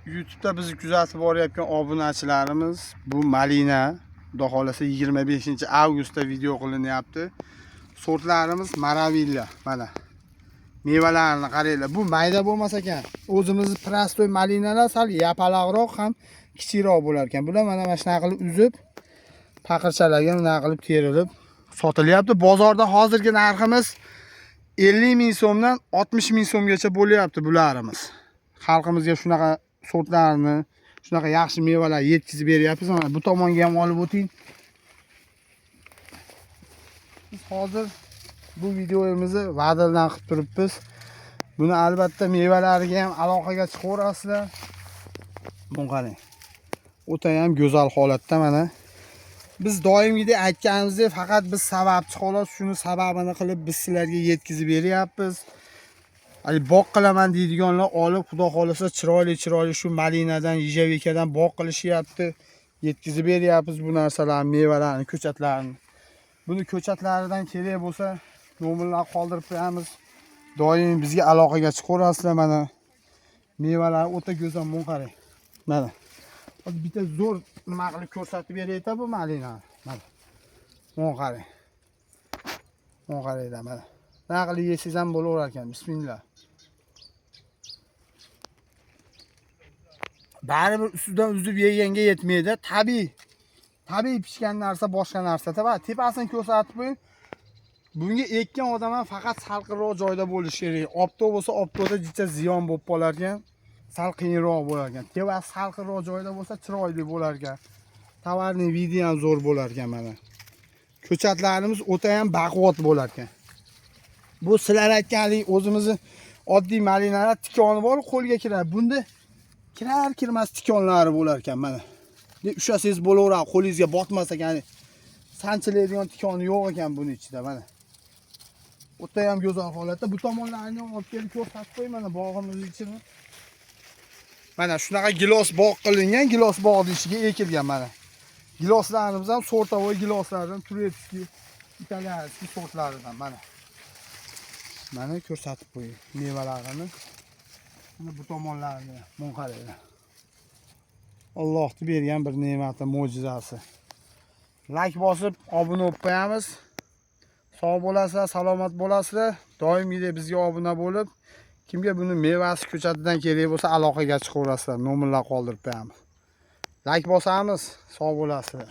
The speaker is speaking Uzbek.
YouTube'da bizni kuzatib borayotgan obunachilarimiz, bu malina, xudo xolasa 25-avgustda video qilinyapti. Sortlarimiz Maravilla, mana. Mevalarini qaranglar. Bu mayda bo'lmas ekan. O'zimizni prostoy malinalar sal yapaloqroq ham kichikroq bo'lar ekan. Bular mana shunaqa qilib uzib, paqirchalarga bunaqa qilib terilib sotilyapti. Bozorda hozirgi narximiz 50 ming so'mdan 60 ming so'mgacha bo'lyapti bularimiz. Xalqimizga shunaqa sortlarni, shunaqa yaxshi mevalar yetkazib beryapmiz. Mana bu tomonga ham olib o'ting. Biz hozir bu videomizni va'dadan qilib turibmiz. Buni albatta mevalariga ham aloqaga chiqaverasizlar. Buni qarang. O'ta ham go'zal holatda mana. Biz doimgidek aytganimizdek, faqat biz sababchi xolos, shuni sababini qilib biz sizlarga yetkazib beryapmiz. Hali boq qilaman deydiganlar olib, xudo xolasa chiroyli shu malinadan, yejavekadan boq qilishyapti. Yetkazib beryapmiz bu narsalarni, mevalarni, ko'chatlarni. Buni ko'chatlaridan kerak bo'lsa, nomerlar qoldirib qo'yamiz. Doim bizga aloqaga chiqaverasizlar mana. Mevalar o'ta go'zal, buni qarang. Mana. Hozir bitta zo'r nima qilib ko'rsatib berayta bu malina. Mana. Buni qarang. Buni qaranglar mana. Nima qilib yesangiz ham bo'laverar ekan. Bismillah. Baribir ustidan uzib yeganga yetmaydi. Tabiiy pishgan narsa boshqa narsa. Tepasini ko'rsatib qo'ying. Bunga ekkan odam ham faqat salqinroq joyda bo'lishi kerak. Opto bo'lsa, optoda jicha ziyon bo'lib qolar ekan. Sal qiyinroq bo'lar ekan. Tepasi salqinroq joyda bo'lsa, chiroyli bo'lar ekan. Tovarning vidi ham zo'r bo'lar ekan mana. Ko'chatlarimiz o'ta ham baquvvat bo'lar ekan. Bu sizlar aytganlik o'zimizni oddiy malinalar tikoni bor, qo'lga kiradi. Bunda kirmas tikonlari bo'lar ekan mana. Ushasangiz bo'laveradi, qo'lingizga botmas ekan. Sanchilaydigan tikoni yo'q ekan buning ichida mana. O'ta ham go'zal holatda. Bu tomonlarni ham olib kelib ko'rsatib qo'y mana bog'imiz ichini. Mana shunaqa gilos bog' qilingan, gilos bog'ning ichiga ekilgan mana. Giloslarimiz ham sortavoy giloslardan, turetskiy, italyanskiy sortlaridan mana. Mana ko'rsatib qo'ying mevalarini. Mana bu tomonlarini mun qaranglar. Allohning bergan bir ne'mati, mo'jizasi. Like bosib, obuna bo'lib qo'yamiz. Sog' bo'lasizlar, salomat bo'lasizlar. Doimgidek bizga obuna bo'lib, kimga buni mevasi ko'chatidan kerak bo'lsa aloqaga chiqaverasizlar. Nomerlar qoldirib qo'yamiz. Like bosamiz, sog' bo'lasizlar.